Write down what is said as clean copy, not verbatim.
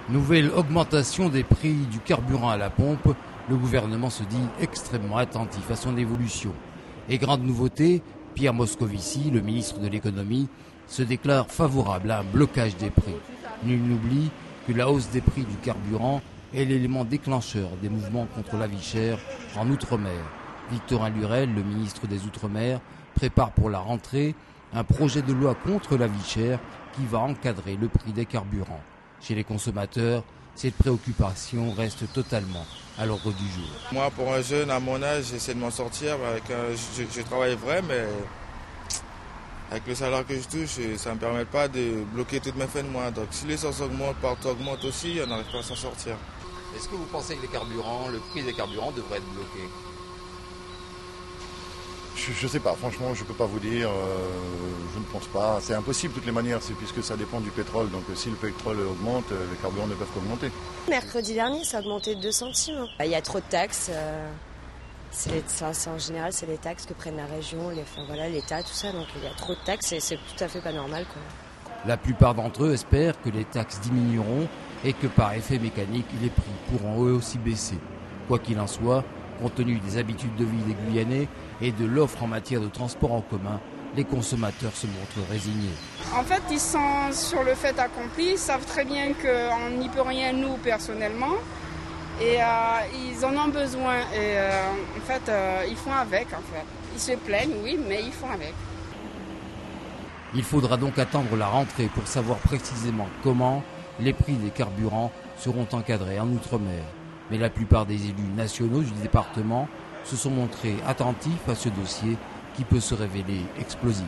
Nouvelle augmentation des prix du carburant à la pompe, le gouvernement se dit extrêmement attentif à son évolution. Et grande nouveauté, Pierre Moscovici, le ministre de l'économie, se déclare favorable à un blocage des prix. Nul n'oublie que la hausse des prix du carburant est l'élément déclencheur des mouvements contre la vie chère en Outre-mer. Victorin Lurel, le ministre des Outre-mer, prépare pour la rentrée un projet de loi contre la vie chère qui va encadrer le prix des carburants. Chez les consommateurs, cette préoccupation reste totalement à l'ordre du jour. Moi, pour un jeune à mon âge, j'essaie de m'en sortir. Je travaille vrai, mais avec le salaire que je touche, ça ne me permet pas de bloquer toutes mes fins de mois. Donc si l'essence augmente, partout augmente aussi, on n'arrive pas à s'en sortir. Est-ce que vous pensez que le prix des carburants devrait être bloqué ? Je ne sais pas, franchement, je ne peux pas vous dire, je ne pense pas. C'est impossible de toutes les manières, puisque ça dépend du pétrole. Donc si le pétrole augmente, les carburants ne peuvent qu'augmenter. Mercredi dernier, ça a augmenté de 2 centimes. Il y a trop de taxes. En général, c'est les taxes que prennent la région, l'État, tout ça. Donc il y a trop de taxes et c'est tout à fait pas normal, quoi. La plupart d'entre eux espèrent que les taxes diminueront et que par effet mécanique, les prix pourront eux aussi baisser. Quoi qu'il en soit, compte tenu des habitudes de vie des Guyanais et de l'offre en matière de transport en commun, les consommateurs se montrent résignés. En fait, ils sont sur le fait accompli, ils savent très bien qu'on n'y peut rien, nous, personnellement. Et ils en ont besoin. Et en fait, ils font avec, en fait. Ils se plaignent, oui, mais ils font avec. Il faudra donc attendre la rentrée pour savoir précisément comment les prix des carburants seront encadrés en Outre-mer. Mais la plupart des élus nationaux du département se sont montrés attentifs à ce dossier qui peut se révéler explosif.